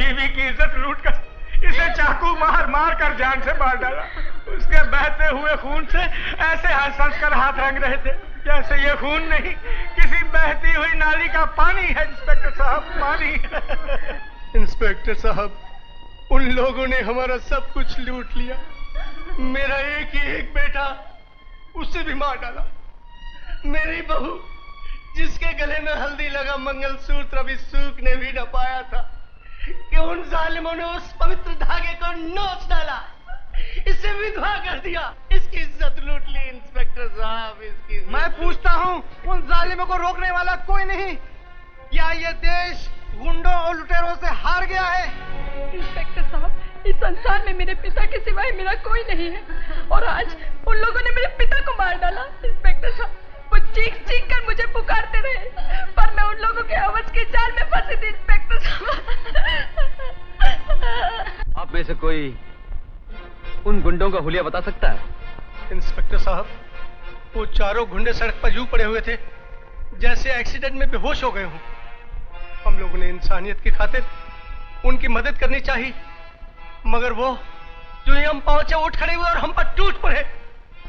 बीवी की इज्जत लूट कर इसे चाकू मार मार कर जान से मार डाला। उसके बहते हुए खून से ऐसे हंस कर हाथ रंग रहे थे जैसे ये खून नहीं किसी बहती हुई नाली का पानी है। इंस्पेक्टर साहब, पानी। इंस्पेक्टर साहब, उन लोगों ने हमारा सब कुछ लूट लिया। मेरा एक ही एक बेटा, उसे भी मार डाला। मेरी बहू, जिसके गले में हल्दी लगा मंगलसूत्र अभी सूखने भी न पाया था, कि उन जालिमों ने उस पवित्र धागे को नोच डाला, इसे विधवा कर दिया। इसकी इज्जत लूट ली इंस्पेक्टर साहब, इसकी इज्जत। मैं पूछता हूँ, उन जालिमों को रोकने वाला कोई नहीं? या ये देश गुंडों और लुटेरों से हार गया है? इंस्पेक्टर साहब, इस संसार में मेरे पिता के सिवाय मेरा कोई नहीं है, और आज उन लोगों ने मेरे पिता को मार डाला। इंस्पेक्टर साहब, वो चीख चीख कर मुझे पुकारते रहे, पर मैं उन लोगों के आवाज के जाल में फंसी थी। इंस्पेक्टर साहब, आप में से कोई उन गुंडों का हुलिया बता सकता है? इंस्पेक्टर साहब, वो चारों गुंडे सड़क पर यूं पड़े हुए थे जैसे एक्सीडेंट में बेहोश हो गए हों। हम लोगों ने इंसानियत की खातिर उनकी मदद करनी चाहिए, मगर वो जो ही हम पहुंचे उठ खड़े हुए और हम पर टूट पड़े।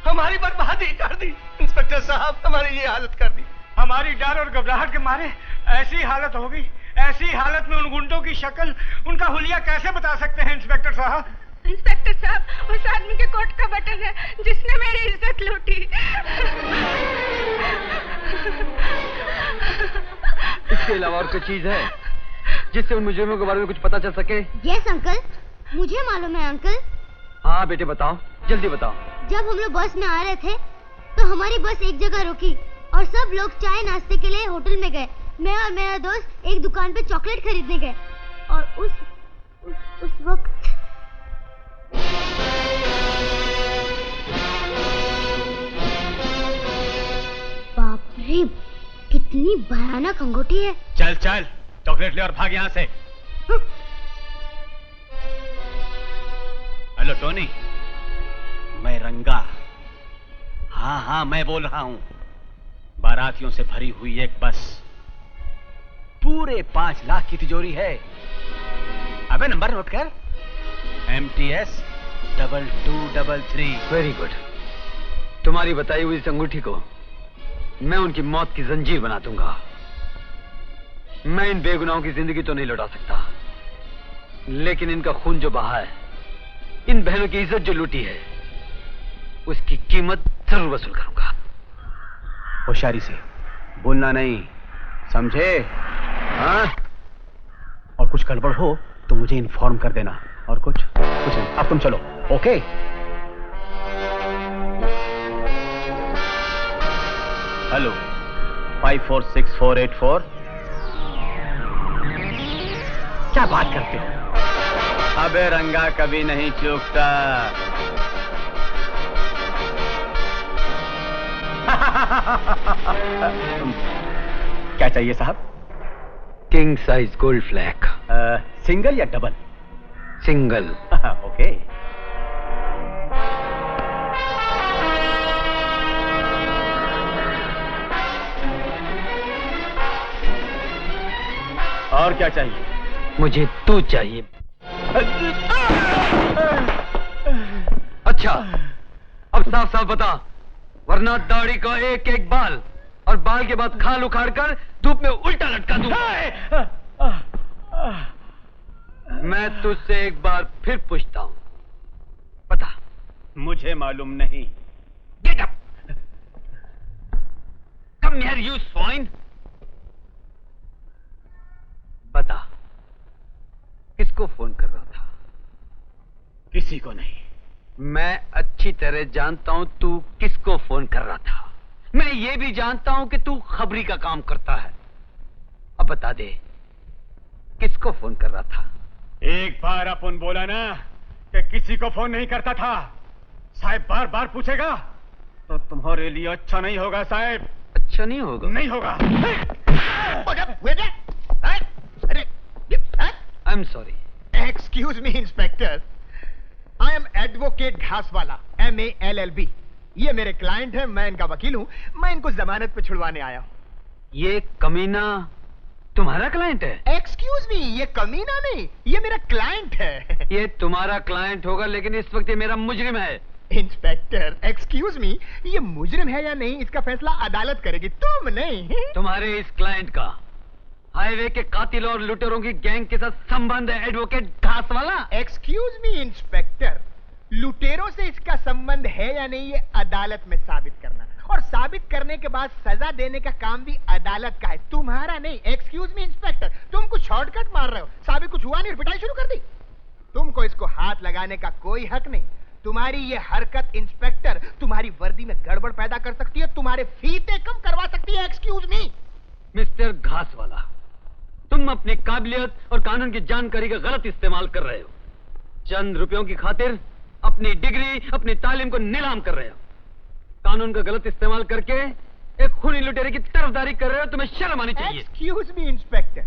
हमारी बर्बादी कर दी इंस्पेक्टर साहब, हमारी ये हालत कर दी। हमारी डर और घबराहट के मारे ऐसी हालत हो गई। ऐसी हालत में उन गुंडों की शक्ल, उनका हुलिया कैसे बता सकते हैं इंस्पेक्टर साहब? इंस्पेक्टर साहब, उस आदमी के कोट का बटन है जिसने मेरी इज्जत लूटी। इसके अलावा और कोई चीज है जिससे उन मुजरिमों के बारे में कुछ पता चल सके? यस अंकल, मुझे मालूम है अंकल। हाँ बेटे, बताओ, जल्दी बताओ। जब हम लोग बस में आ रहे थे तो हमारी बस एक जगह रुकी और सब लोग चाय नाश्ते के लिए होटल में गए। मैं और मेरा दोस्त एक दुकान पे चॉकलेट खरीदने गए और उस वक्त बाप रे, कितनी भयानक अंगूठी है। चल चल, चॉकलेट ले और भाग यहाँ से। हेलो टोनी, मैं रंगा। हाँ, मैं बोल रहा हूँ। बारातियों से भरी हुई एक बस, पूरे 5 लाख की तिजोरी है। अबे नंबर नोट कर, MTS 2233। Very good. तुम्हारी बताई हुई इस अंगूठी को मैं उनकी मौत की जंजीर बना दूंगा। मैं इन बेगुनाहों की जिंदगी तो नहीं लौटा सकता, लेकिन इनका खून जो बहा है, इन बहनों की इज्जत जो लूटी है, उसकी कीमत जरूर वसूल करूंगा। होशियारी से बोलना नहीं, समझे? हाँ? और कुछ गड़बड़ हो तो मुझे इन्फॉर्म कर देना। और कुछ नहीं। अब तुम चलो। ओके? हेलो, 546484। क्या बात करते हो? अबे रंगा कभी नहीं चूकता। क्या चाहिए साहब? King size gold flag. Single या डबल? सिंगल। ओके। और क्या चाहिए? मुझे तू चाहिए। अच्छा, अब साफ साफ बता, वरना दाढ़ी का एक एक बाल और बाल के बाद खाल उखाड़ कर धूप में उल्टा लटका दूंगा। मैं तुझसे एक बार फिर पूछता हूं, बता। मुझे मालूम नहीं। Get up, come here you swine. बता, किसको फोन कर रहा था? किसी को नहीं। मैं अच्छी तरह जानता हूं तू किसको फोन कर रहा था। मैं ये भी जानता हूं कि तू खबरी का काम करता है। अब बता दे, किसको फोन कर रहा था? एक बार अपन बोला ना कि किसी को फोन नहीं करता था। साहब बार बार पूछेगा तो तुम्हारे लिए अच्छा नहीं होगा साहब। अच्छा नहीं होगा? नहीं होगा। I am sorry. Excuse me inspector, I am advocate Ghaswala, MALLB। ये मेरे क्लाइंट हैं, मैं इनका वकील हूँ। मैं इनको जमानत पे छुड़वाने आया हूँ। ये कमीना तुम्हारा क्लाइंट है? एक्सक्यूज मी, ये कमीना नहीं, ये मेरा क्लाइंट है। ये तुम्हारा क्लाइंट होगा, लेकिन इस वक्त ये मेरा मुजरिम है। इंस्पेक्टर, एक्सक्यूज मी, ये मुजरिम है या नहीं इसका फैसला अदालत करेगी, तुम नहीं। तुम्हारे इस क्लाइंट का हाईवे के कातिलों और लुटेरों की गैंग के साथ संबंध है, एडवोकेट घास वाला। एक्सक्यूज मी इंस्पेक्टर, लुटेरों से इसका संबंध है या नहीं ये अदालत में साबित करना, और साबित करने के बाद सजा देने का काम भी अदालत का है, तुम्हारा नहीं। एक्सक्यूज मी इंस्पेक्टर, तुम कुछ शॉर्टकट मार रहे हो, साबित कुछ हुआ नहीं और पिटाई शुरू कर दी। तुमको इसको हाथ लगाने का कोई हक नहीं। तुम्हारी ये हरकत इंस्पेक्टर तुम्हारी वर्दी में गड़बड़ पैदा कर सकती है, तुम्हारे फीते कम करवा सकती है। एक्सक्यूज मी मिस्टर घास वाला, तुम अपनी काबिलियत और कानून की जानकारी का गलत इस्तेमाल कर रहे हो। चंद रुपयों की खातिर अपनी डिग्री, अपनी तालीम को नीलाम कर रहे हो। कानून का गलत इस्तेमाल करके एक खूनी लुटेरे की तरफदारी कर रहे हो, तुम्हें शर्म आनी चाहिए। एक्सक्यूज मी इंस्पेक्टर,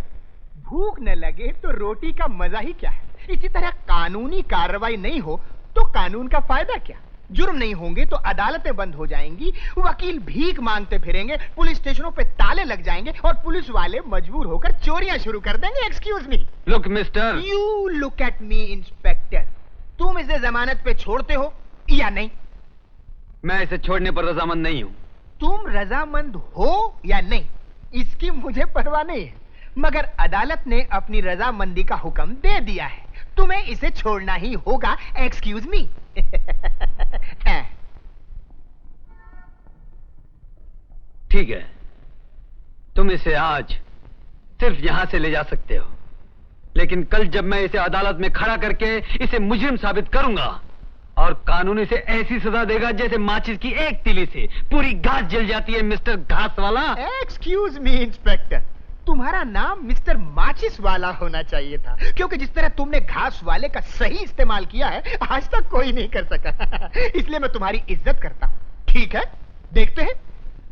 भूख न लगे तो रोटी का मजा ही क्या है। इसी तरह कानूनी कार्रवाई नहीं हो तो कानून का फायदा क्या। जुर्म नहीं होंगे तो अदालतें बंद हो जाएंगी, वकील भीख मांगते फिरेंगे, पुलिस स्टेशनों पे ताले लग जाएंगे और पुलिस वाले मजबूर होकर चोरियां शुरू कर देंगे। Excuse me. Look mister, you look at me inspector, तुम इसे जमानत पे छोड़ते हो या नहीं? मैं इसे छोड़ने पर रजामंद नहीं हूं। तुम रजामंद हो या नहीं इसकी मुझे परवाह नहीं है, मगर अदालत ने अपनी रजामंदी का हुक्म दे दिया है, तुम्हें इसे छोड़ना ही होगा। Excuse me. ठीक है, तुम इसे आज सिर्फ यहां से ले जा सकते हो, लेकिन कल जब मैं इसे अदालत में खड़ा करके इसे मुजरिम साबित करूंगा और कानून इसे ऐसी सजा देगा जैसे माचिस की एक तीली से पूरी घास जल जाती है। मिस्टर घास वाला। एक्सक्यूज मी इंस्पेक्टर, तुम्हारा नाम मिस्टर माचिस वाला होना चाहिए था, क्योंकि जिस तरह तुमने घास वाले का सही इस्तेमाल किया है आज तक कोई नहीं कर सका। इसलिए मैं तुम्हारी इज्जत करता हूं। ठीक है, देखते हैं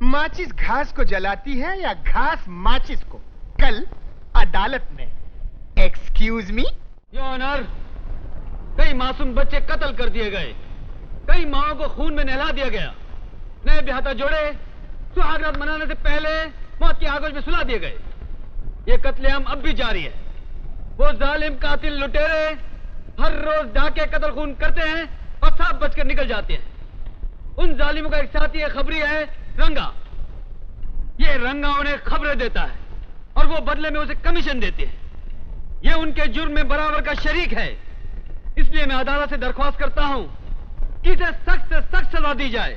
माचिस घास को जलाती है या घास माचिस को, कल अदालत में। Excuse me. योर ऑनर, कई मासूम बच्चे कत्ल कर दिए गए, कई माओं को खून में नहला दिया गया, नए ब्याहता जोड़े सुहागरात मनाने से पहले मौत की आगोश में सुला दिए गए। ये कत्लेआम अब भी जारी है। वो जालिम कातिल लुटेरे हर रोज डाके कत्ल खून करते हैं और साफ बचकर निकल जाते हैं। उन जालिमों का एक साथी है, खबरी है रंगा। ये रंगा उन्हें खबरें देता है और वो बदले में उसे कमीशन देते हैं। ये उनके जुर्म में बराबर का शरीक है। इसलिए मैं अदालत से दरख्वास्त करता हूं कि इसे सख्त से सख्त सजा दी जाए,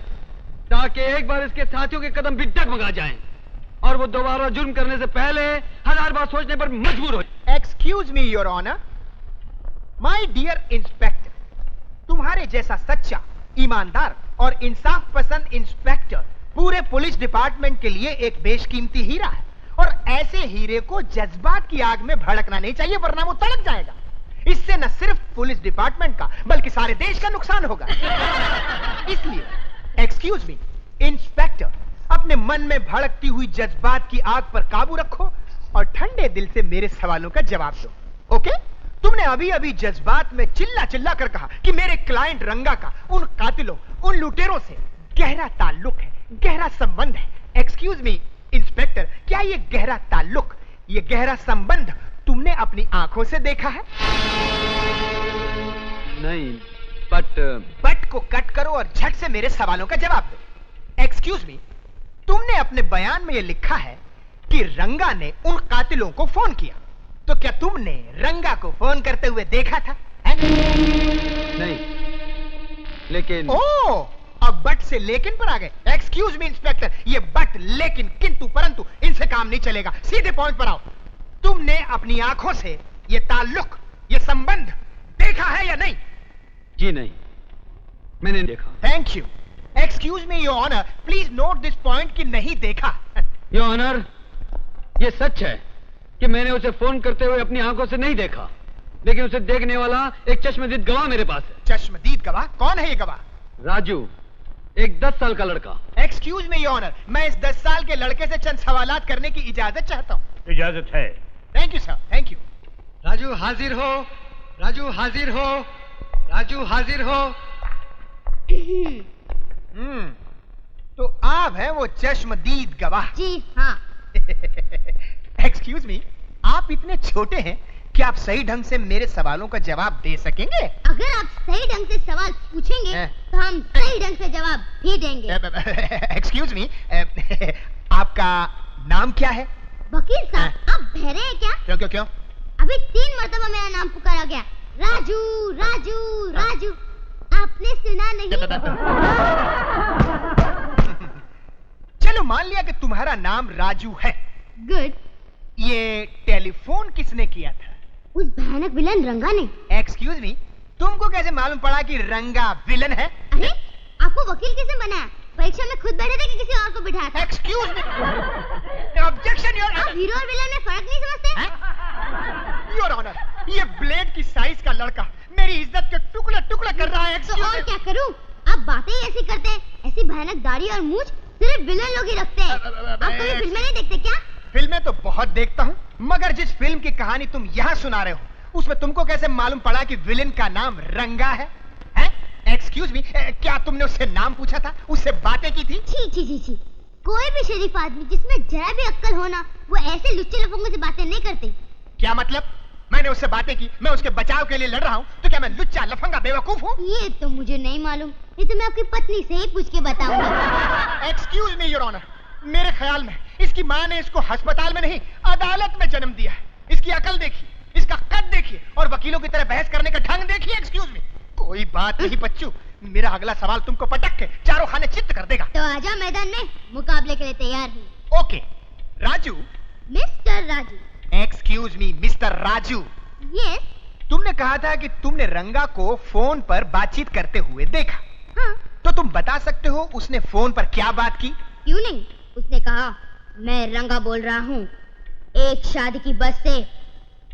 ताकि एक बार इसके साथियों के कदम भी डगमगा जाएं और वो दोबारा जुर्म करने से पहले 1000 बार सोचने पर मजबूर हो। Excuse me your honour, my dear inspector, तुम्हारे जैसा सच्चा, ईमानदार और इंसाफ पसंद इंस्पेक्टर पूरे पुलिस डिपार्टमेंट के लिए एक बेशकीमती हीरा है, और ऐसे हीरे को जज्बात की आग में भड़कना नहीं चाहिए, वरना वो तड़क जाएगा। इससे न सिर्फ पुलिस डिपार्टमेंट का बल्कि सारे देश का नुकसान होगा। इसलिए एक्सक्यूज मी इंस्पेक्टर, अपने मन में भड़कती हुई जज्बात की आग पर काबू रखो और ठंडे दिल से मेरे सवालों का जवाब दो। ओके? तुमने अभी अभी जज्बात में चिल्ला चिल्ला कर कहा कि मेरे क्लाइंट रंगा का उन कातिलों, उन लुटेरों से गहरा ताल्लुक है, गहरा संबंध है। एक्सक्यूज मी इंस्पेक्टर, क्या ये गहरा ताल्लुक, ये गहरा संबंध तुमने अपनी आंखों से देखा है? नहीं, बट को कट करो और झट से मेरे सवालों का जवाब दो। एक्सक्यूज मी, तुमने अपने बयान में यह लिखा है कि रंगा ने उन कातिलों को फोन किया, तो क्या तुमने रंगा को फोन करते हुए देखा था? नहीं, लेकिन ओह, अब बट से लेकिन पर आ गए। एक्सक्यूज मी इंस्पेक्टर, ये बट, लेकिन, किंतु, परंतु इनसे काम नहीं चलेगा, सीधे पॉइंट पर आओ। तुमने अपनी आंखों से ये ताल्लुक, ये संबंध देखा है या नहीं? जी नहीं, मैंने देखा। Thank you. Excuse me your honour, please note this point कि नहीं देखा। योर ऑनर, ये सच है कि मैंने उसे फोन करते हुए अपनी आंखों से नहीं देखा, लेकिन उसे देखने वाला एक चश्मदीद गवाह मेरे पास है। चश्मदीद गवाह? कौन है ये गवाह? राजू, एक 10 साल का लड़का। एक्सक्यूज मी योर ऑनर, मैं इस 10 साल के लड़के से चंद सवालात करने की इजाजत चाहता हूँ। इजाजत है। Thank you sir, thank you. Raju हाजिर हो, राजू हाजिर हो, राजू हाजिर हो। तो आप हैं वो चश्मदीद गवाह? जी हाँ। एक्सक्यूज मी, आप इतने छोटे हैं कि आप सही ढंग से मेरे सवालों का जवाब दे सकेंगे? अगर आप सही ढंग से सवाल पूछेंगे तो हम सही ढंग से जवाब भी देंगे। एक्सक्यूज मी, आपका नाम क्या है? वकील साहब, आप बहरे हैं क्या? क्यों क्यों क्यों? अभी 3 मरतबा मेरा नाम पुकारा गया, राजू राजू राजू। आपने सुना नहीं? चलो मान लिया कि तुम्हारा नाम राजू है। गुड। ये टेलीफोन किसने किया था? उस भयानक विलन रंगा ने। एक्सक्यूज मी, तुमको कैसे मालूम पड़ा कि रंगा विलन है? अरे, आपको वकील किसने बनाया? परीक्षा में खुद बैठे थे कि किसी और को बिठाया था? एक्सक्यूज मी, ऑब्जेक्शन योर आप हीरो और विलन में फर्क नहीं समझते? योर ऑनर, ये ब्लेड की साइज का लड़का मेरी इज्जत के टुकड़े टुकड़े कर रहा है। तो और क्या करूं? आप बातें ही ऐसी करते हैं, ऐसी भयानक दाढ़ी और मूंछ सिर्फ विलन लोग ही रखते हैं। आप कभी फिल्में नहीं देखते क्या? फिल्में तो बहुत देखता हूँ, मगर जिस फिल्म की कहानी तुम यहाँ सुना रहे हो उसमें तुमको कैसे मालूम पड़ा कि विलेन का नाम रंगा है? एक्सक्यूज मी, क्या तुमने उससे नाम पूछा था, उससे बातें की थी? छी छी छी छी, कोई भी शरीफ आदमी जिसमें जरा भी अक्ल हो ना, वो ऐसे लुच्चे लफंगों से बातें नहीं करते। क्या मतलब? मैंने उससे बातें की, मैं उसके बचाव के लिए लड़ रहा हूँ, तो क्या मैं लुच्चा लफंगा बेवकूफ हूँ? ये तो मुझे नहीं मालूम, ये तो मैं आपकी पत्नी से ही पूछ के बताऊंगा। एक्सक्यूज मी योर ऑनर, मेरे ख्याल में इसकी माँ ने इसको अस्पताल में नहीं अदालत में जन्म दिया है। इसकी अकल देखिए, इसका कद देखिए और वकीलों की तरह बहस करने का ढंग देखिए। एक्सक्यूज मी, कोई बात नहीं बच्चू, मेरा अगला सवाल तुमको पटक के चारों खाने चित्त कर देगा। तो आजा मैदान में, मुकाबले के लिए तैयार हूँ। Okay Raju. Mister Raju. Excuse me mister Raju. Yes. तुमने कहा था कि तुमने रंगा को फोन पर बातचीत करते हुए देखा। हाँ। तो तुम बता सकते हो उसने फोन पर क्या बात की? क्यों नहीं, उसने कहा मैं रंगा बोल रहा हूँ, एक शादी की बस से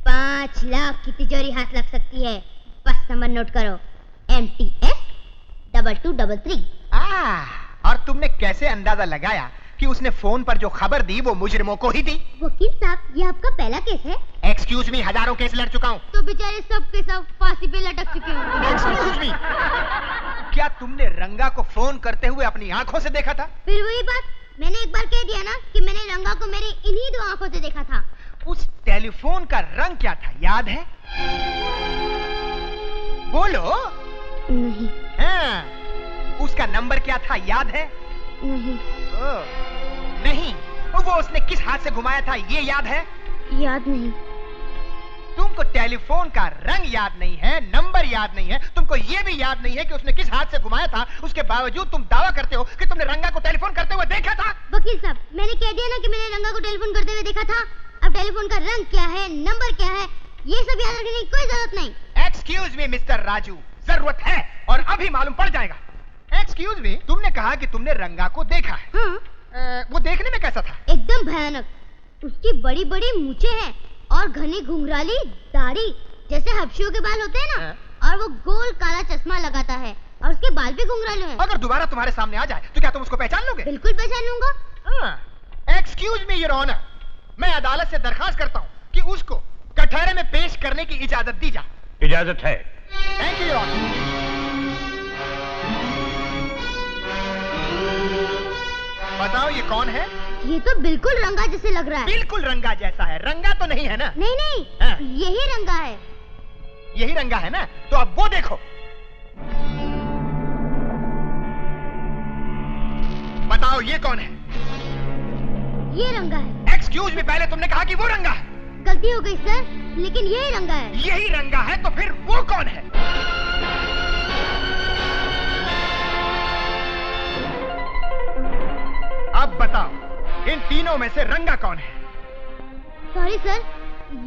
5 लाख की तिजोरी हाथ लग सकती है। बस नंबर नोट करो, MTS 2233। और तुमने कैसे अंदाजा लगाया कि उसने फोन पर जो खबर दी वो मुजरिमों को ही दी? वकील साहब, ये आपका पहला केस है? एक्सक्यूज मी, हजारों केस लड़ चुका हूँ। तो बेचारे सब के सब फांसी पे लटक चुके होंगे। एक्सक्यूज मी, क्या तुमने रंगा को फोन करते हुए अपनी आंखों से देखा था? फिर वही बात, मैंने एक बार कह दिया ना कि मैंने रंगा को मेरी इन्हीं 2 आंखों से देखा था। उस टेलीफोन का रंग क्या था, याद है? बोलो। नहीं। हाँ, उसका नंबर क्या था, याद है? नहीं। नहीं, वो उसने किस हाथ से घुमाया था, ये याद है? याद नहीं। तुमको टेलीफोन का रंग याद नहीं है, नंबर याद नहीं है, तुमको ये भी याद नहीं है कि उसने किस हाथ से घुमाया था। उसके बावजूद तुम दावा करते हो कि तुमने रंगा को टेलीफोन करते हुए देखा था। वकील साहब, मैंने कह दिया ना कि मैंने रंगा को टेलीफोन करते हुए देखा था। अब टेलीफोन का रंग क्या है, नंबर क्या है, ये सब याद रखने की कोई जरूरत नहीं। एक्सक्यूज मी मिस्टर राजू, जरूरत है और अभी मालूम पड़ जाएगा। एक्सक्यूज मी, तुमने कहा कि तुमने रंगा को देखा है। हाँ। वो देखने में कैसा था? एकदम भयानक। उसकी बड़ी बड़ी मूछें हैं और घनी घुंघराली दाढ़ी, जैसे हबशियों के बाल होते हैं ना। और वो गोल काला चश्मा लगाता है और उसके बाल भी घुंघराले हैं। अगर दोबारा तुम्हारे सामने आ जाए तो क्या तुम उसको पहचान लोगे? बिल्कुल पहचान लूंगा। एक्सक्यूज मी योर ऑनर, मैं अदालत से दरखास्त करता हूँ कि उसको कटहरे में पेश करने की इजाजत दी जाए। इजाजत है। Thank you your honour. बताओ ये कौन है? ये तो बिल्कुल रंगा जैसे लग रहा है। बिल्कुल रंगा जैसा है, रंगा तो नहीं है ना? नहीं नहीं, हाँ। यही रंगा है। यही रंगा है ना? तो अब वो देखो। बताओ ये कौन है? ये रंगा है। एक्सक्यूज मी, पहले तुमने कहा कि वो रंगा है। गलती हो गई सर, लेकिन यही रंगा है। यही रंगा है तो फिर वो कौन है? अब बताओ, इन तीनों में से रंगा कौन है? सॉरी सर,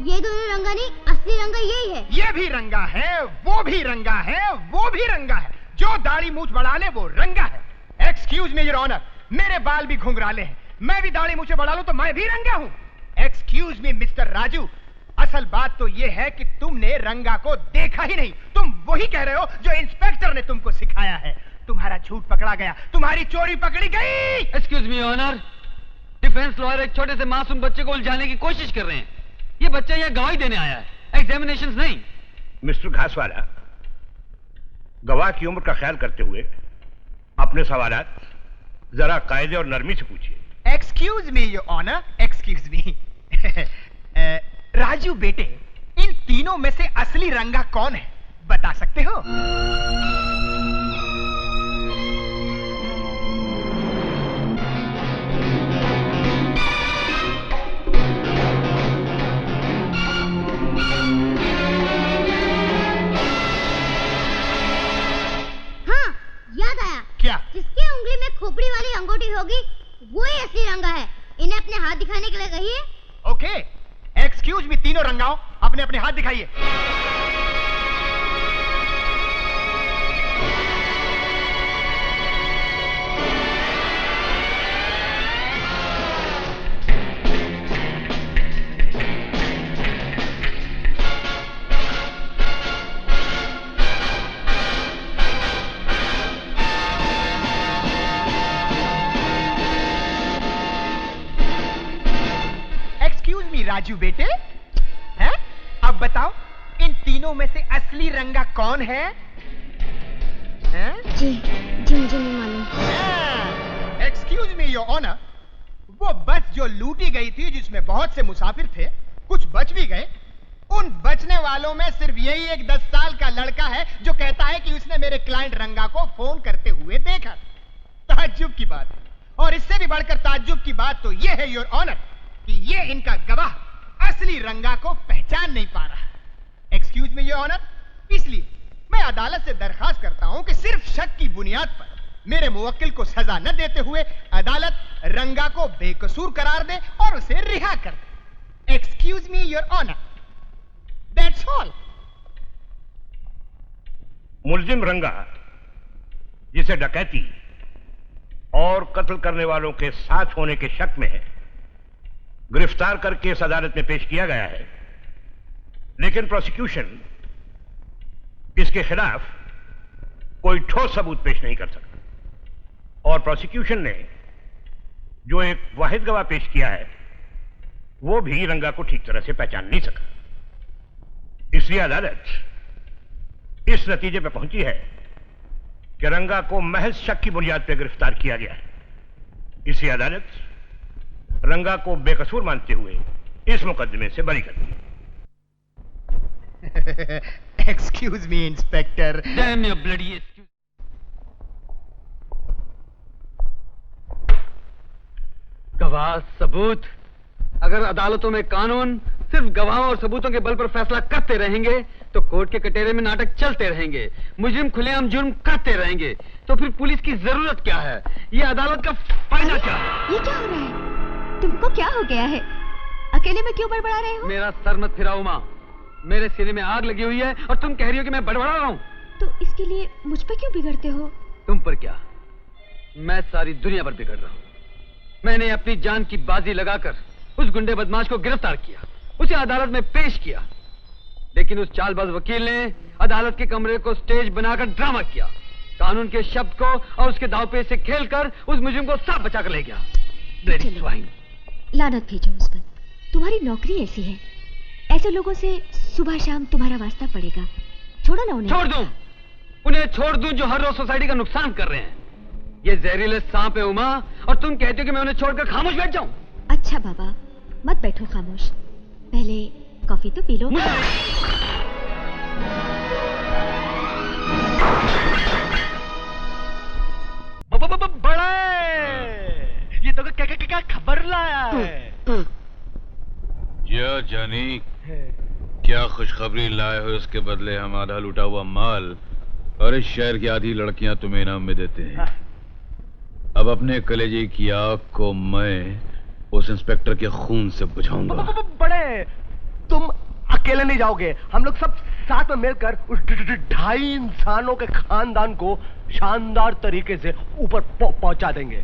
ये दोनों रंगा नहीं, असली रंगा यही है। ये भी रंगा है, वो भी रंगा है, वो भी रंगा है। जो दाढ़ी मूछ बढ़ा ले वो रंगा है। एक्सक्यूज मी योर ऑनर, मेरे बाल भी घुंघराले हैं, मैं भी दाढ़ी मूछे बढ़ा लूं तो मैं भी रंगा हूं। एक्सक्यूज मी मिस्टर राजू, असल बात तो ये है कि तुमने रंगा को देखा ही नहीं। तुम वही कह रहे हो जो इंस्पेक्टर ने तुमको सिखाया है। तुम्हारा झूठ पकड़ा गया, तुम्हारी चोरी पकड़ी गई। Excuse me honour, defence lawyer एक छोटे से मासूम बच्चे को उलझाने की कोशिश कर रहे हैं। ये बच्चा यहाँ गवाही देने आया है, एग्जामिनेशंस नहीं। मिस्टर घासवाला, गवाह की उम्र का ख्याल करते हुए अपने सवालात जरा कायदे और नरमी से पूछिए। Excuse me your honour, excuse me. Raju बेटे, इन तीनों में से असली रंगा कौन है, बता सकते हो? हाँ, याद आया। क्या? जिसकी उंगली में खोपड़ी वाली अंगूठी होगी वो ही असली रंगा है। इन्हें अपने हाथ दिखाने के लिए कहिए। ओके, एक्सक्यूज मी, तीनों रंगाओं अपने अपने हाथ दिखाइए। एक्सक्यूज मी राजू बेटे, हैं? अब बताओ इन तीनों में से असली रंगा कौन है? हैं? जी मुझे नहीं मालूम। एक्सक्यूज मी योर ऑनर, वो बस जो लूटी गई थी जिसमें बहुत से मुसाफिर थे, कुछ बच भी गए, उन बचने वालों में सिर्फ यही एक 10 साल का लड़का है जो कहता है कि उसने मेरे क्लाइंट रंगा को फोन करते हुए देखा। ताज्जुब की बात है, और इससे भी बढ़कर ताज्जुब की बात तो यह है योर ऑनर कि ये इनका गवाह असली रंगा को पहचान नहीं पा रहा। एक्सक्यूज मी योर ऑनर, इसलिए मैं अदालत से दरखास्त करता हूं कि सिर्फ शक की बुनियाद पर मेरे मुवक्किल को सजा न देते हुए अदालत रंगा को बेकसूर करार दे और उसे रिहा कर दे। Excuse me your honour, that's all. मुल्जिम रंगा, जिसे डकैती और कत्ल करने वालों के साथ होने के शक में है, गिरफ्तार करके इस अदालत में पेश किया गया है, लेकिन प्रोसिक्यूशन इसके खिलाफ कोई ठोस सबूत पेश नहीं कर सकता, और प्रोसिक्यूशन ने जो एक वाहिद गवाह पेश किया है वो भी रंगा को ठीक तरह से पहचान नहीं सका। इसलिए अदालत इस नतीजे पर पहुंची है कि रंगा को महज शक की बुनियाद पर गिरफ्तार किया गया है। इसलिए अदालत रंगा को बेकसूर मानते हुए इस मुकदमे से बरी करती है। Excuse me inspector. Damn your bloody excuse. गवाह, सबूत। अगर अदालतों में कानून सिर्फ गवाहों और सबूतों के बल पर फैसला करते रहेंगे तो कोर्ट के कटोरे में नाटक चलते रहेंगे, मुजरिम खुलेआम जुर्म करते रहेंगे, तो फिर पुलिस की जरूरत क्या है? ये अदालत का फायदा क्या है? ये क्या हो रहा है? तुमको क्या हो गया है? अकेले में क्यों बड़बड़ा रहे हो? मेरा सर मत फिराओ उमा, मेरे सीने में आग लगी हुई है और तुम कह रही हो कि मैं बड़बड़ा रहा हूँ। तो इसके लिए मुझ पर क्यों बिगड़ते हो? तुम पर क्या, मैं सारी दुनिया पर बिगड़ रहा हूँ। मैंने अपनी जान की बाजी लगाकर उस गुंडे बदमाश को गिरफ्तार किया, उसे अदालत में पेश किया, लेकिन उस चालबाज वकील ने अदालत के कमरे को स्टेज बनाकर ड्रामा किया, कानून के शब्द को और उसके दांवपेच से खेलकर उस मुजरिम को साफ बचाकर ले गया। Bloody swine. लानत भेजो उस पर। तुम्हारी नौकरी ऐसी है, ऐसे लोगों से सुबह शाम तुम्हारा वास्ता पड़ेगा। छोड़ो ना उन्हें। छोड़ दूं? उन्हें छोड़ दूं जो हर रोज सोसाइटी का नुकसान कर रहे हैं? ये जहरीले सांप है उमा, और तुम कहते हो कि मैं उन्हें छोड़कर खामोश बैठ जाऊं? अच्छा बाबा, मत बैठो खामोश, पहले कॉफी तो पी लो। बड़ा ये तो क्या खबर लाया है? या जानी क्या खुशखबरी लाए हो, उसके बदले हम आधा लूटा हुआ माल और इस शहर की आधी लड़कियां तुम्हें इनाम में देते हैं। अब अपने कलेजे की आग को मैं उस इंस्पेक्टर के खून से बुझाऊंगा। बड़े, तुम अकेले नहीं जाओगे, हम लोग सब साथ में मिलकर उस 2.5 इंसानों के खानदान को शानदार तरीके से ऊपर पहुंचा देंगे।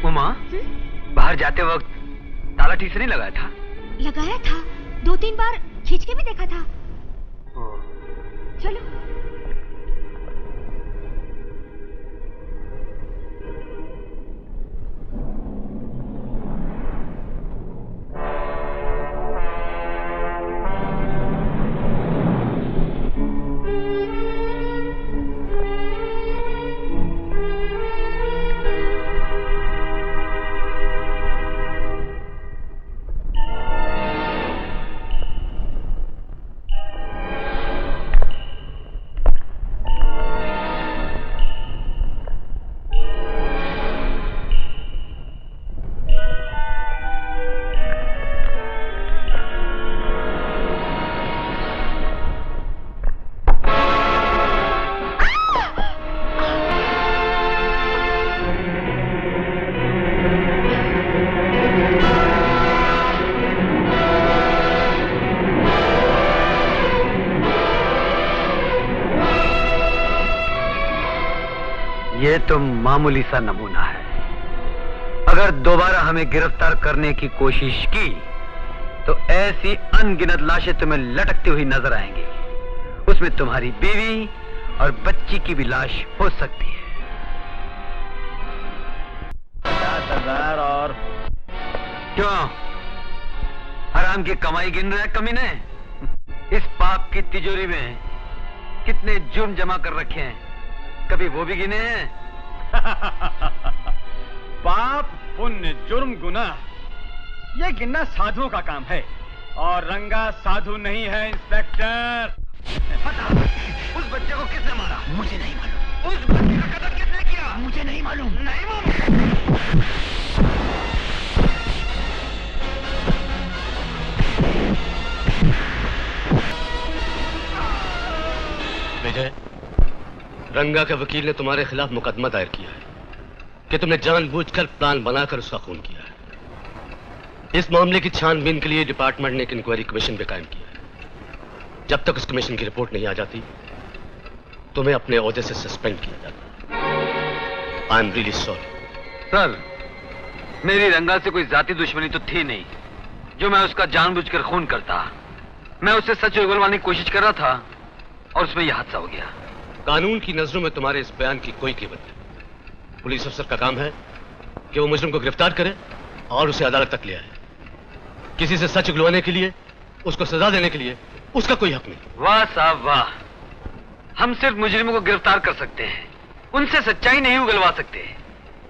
उमा, बाहर जाते वक्त ताला ठीक से नहीं लगाया था? लगाया था, 2-3 बार खींच के भी देखा था। चलो। ये तो मामूली सा नमूना है। अगर दोबारा हमें गिरफ्तार करने की कोशिश की तो ऐसी अनगिनत लाशें तुम्हें लटकती हुई नजर आएंगी। उसमें तुम्हारी बीवी और बच्ची की भी लाश हो सकती है। 50,000 और क्यों हराम की कमाई गिन रहे हैं कमीने? इस पाप की तिजोरी में कितने जुर्म जमा कर रखे हैं, कभी वो भी गिने हैं? पाप पुण्य जुर्म गुनाह ये गिनना साधुओं का काम है, और रंगा साधु नहीं है इंस्पेक्टर। उस बच्चे को किसने मारा? मुझे नहीं मालूम। उस बच्चे का कत्ल किसने किया? मुझे नहीं मालूम। नहीं मालूम। विजय, रंगा के वकील ने तुम्हारे खिलाफ मुकदमा दायर किया है कि तुमने जानबूझकर प्लान बनाकर उसका खून किया है। इस मामले की छानबीन के लिए डिपार्टमेंट ने एक इंक्वायरी कमीशन भी कायम किया है। जब तक उस कमीशन की रिपोर्ट नहीं आ जाती तुम्हें अपने ओहदे से सस्पेंड किया जाता। I am really sorry. Sir, मेरी रंगा से कोई जाति दुश्मनी तो थी नहीं जो मैं उसका जानबूझकर खून करता। मैं उससे सच उगलवाने की कोशिश कर रहा था और उसमें यह हादसा हो गया। कानून की नजरों में तुम्हारे इस बयान की कोई कीमत नहीं। पुलिस अफसर का काम है कि वो मुजरिम को गिरफ्तार करे और उसे अदालत तक ले आए। किसी से सच उगलवाने के लिए, उसको सजा देने के लिए उसका कोई हक नहीं। वाह साहब वाह, हम सिर्फ मुजरिमों को गिरफ्तार कर सकते हैं, उनसे सच्चाई नहीं उगलवा सकते,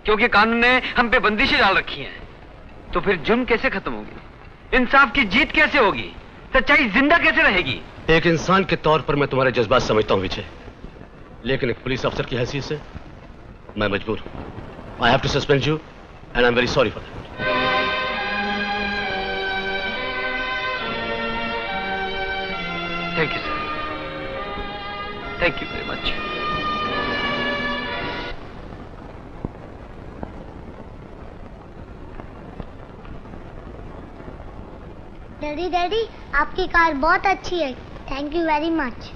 क्योंकि कानून ने हम पे बंदिशें डाल रखी हैं। तो फिर जुर्म कैसे खत्म होगी? इंसाफ की जीत कैसे होगी? सच्चाई जिंदा कैसे रहेगी? एक इंसान के तौर पर मैं तुम्हारे जज्बात समझता हूं विजय, लेकिन एक पुलिस अफसर की हैसियत से मैं मजबूर हूं। I have to suspend you and I am very sorry for that. Thank you sir, thank you very much. Daddy daddy, आपकी कार बहुत अच्छी है। Thank you very much.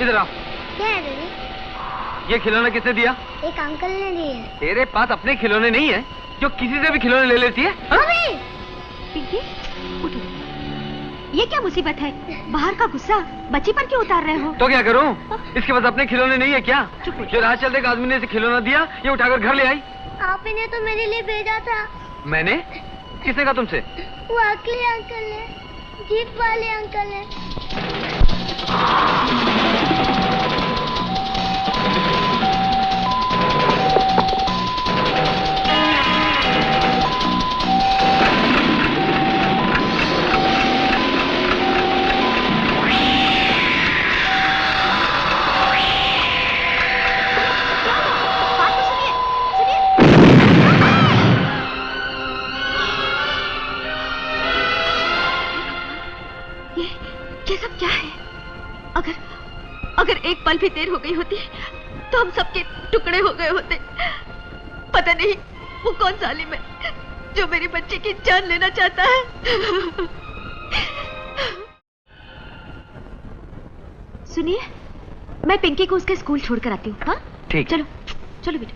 इधर आओ। क्या है डैडी? ये खिलौना किसने दिया? एक अंकल ने दिए। तेरे पास अपने खिलौने नहीं है जो किसी से भी खिलौने ले लेती है? अरे! पिंकी, उठो। ये क्या मुसीबत है? बाहर का गुस्सा बच्ची पर क्यों उतार रहे हो? तो क्या करूं? इसके पास अपने खिलौने नहीं है क्या? चुप हो। जो राह चलते एक आदमी ने इसे खिलौना दिया, ये उठाकर घर ले आई। आपने तो मेरे लिए भेजा था। मैंने? किसने कहा तुमसे? वो अगले अंकल ने, जीप वाले अंकल ने। ये सब क्या है? अगर एक पल भी देर हो गई होती तो हम सबके टुकड़े हो गए होते। पता नहीं वो कौन जालिम है जो मेरी बच्ची की जान लेना चाहता है। सुनिए, मैं पिंकी को उसके स्कूल छोड़कर आती हूँ। हाँ ठीक। चलो चलो बेटा।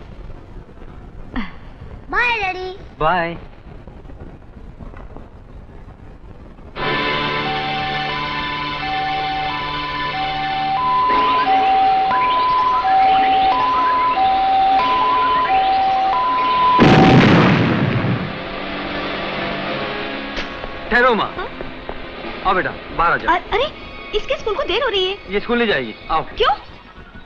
Bye daddy. बाय। ठहरो माँ। आओ बेटा, बाहर आ जाओ। अरे, इसके स्कूल को देर हो रही है। ये स्कूल नहीं जाएगी। आओ। क्यों?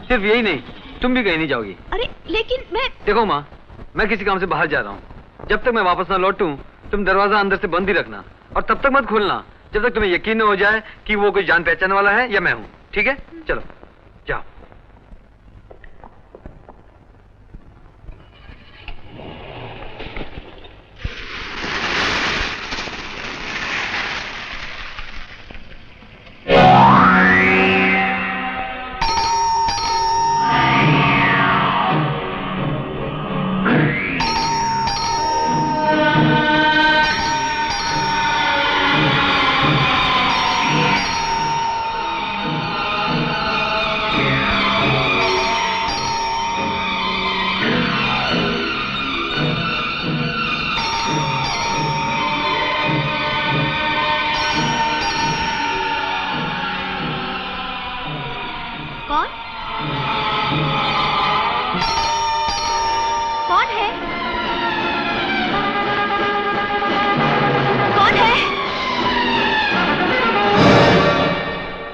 सिर्फ यही नहीं, तुम भी कहीं नहीं जाओगी। अरे लेकिन मैं। देखो माँ, मैं किसी काम से बाहर जा रहा हूँ। जब तक मैं वापस ना लौटूं, तुम दरवाजा अंदर से बंद ही रखना और तब तक मत खोलना जब तक तुम्हें यकीन न हो जाए कि वो कोई जान पहचान वाला है या मैं हूँ। ठीक है? चलो जाओ।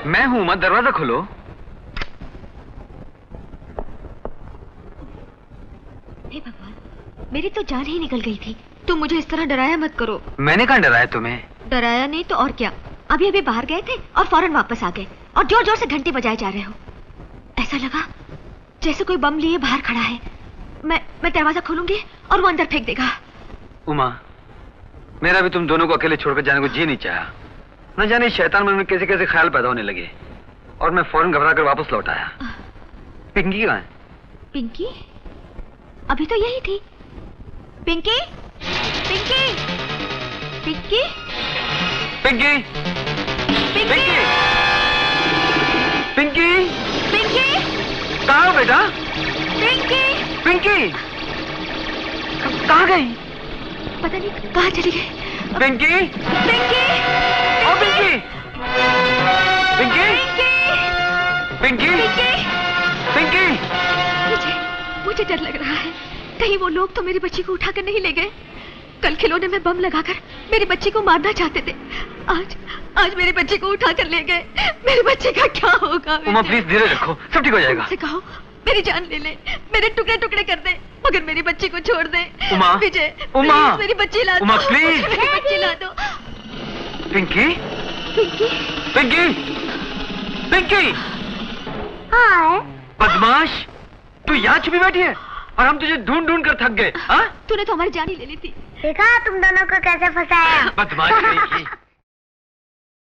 मैं हूं उमा, दरवाजा खोलो। हे भगवान, मेरी तो जान ही निकल गई थी। तुम मुझे इस तरह डराया मत करो। मैंने कहाँ डराया तुम्हें? डराया नहीं तो और क्या। अभी अभी बाहर गए थे और फौरन वापस आ गए और जोर जोर से घंटी बजाए जा रहे हो। ऐसा लगा जैसे कोई बम लिए बाहर खड़ा है। मैं दरवाजा खोलूंगी और वो अंदर फेंक देगा। उमा, मेरा भी तुम दोनों को अकेले छोड़कर जाने को जी नहीं चाहा। न जाने शैतान मन में कैसे कैसे ख्याल पैदा होने लगे और मैं फौरन घबरा कर वापस लौट आया। पिंकी कहाँ है? पिंकी अभी तो यही थी। पिंकी, पिंकी, पिंकी, पिंकी, पिंकी, पिंकी, पिंकी, कहाँ हो बेटा? पिंकी, पिंकी, कहाँ गई? पता नहीं कहाँ चली गई। पिंकी, पिंकी, ओ पिंकी, पिंकी, पिंकी, पिंकी, मुझे डर लग रहा है। कहीं वो लोग तो मेरी बच्ची को उठाकर नहीं ले गए। कल खिलौने में बम लगाकर मेरी बच्ची को मारना चाहते थे। आज मेरी बच्ची को उठाकर ले गए। मेरी बच्ची का क्या होगा? उमा प्लीज धीरे रखो, सब ठीक हो जाएगा। उनसे कहो मेरी जान ले ले, मेरे टुकड़े टुकड़े कर दे, मगर मेरी बच्ची को छोड़ दे। उमा, विजय, उमा, मेरी बच्ची ला दो। उमा प्लीज, मेरी बच्ची ला दो। पिंकी, पिंकी, पिंकी, पिंकी, हाँ बदमाश, तू यहाँ छुपी बैठी है और हम तुझे ढूंढ ढूंढ कर थक गए। हाँ? तूने तो हमारी जान ही ले ली थी। देखा तुम दोनों को कैसे फंसाया। बदमाश नहीं की।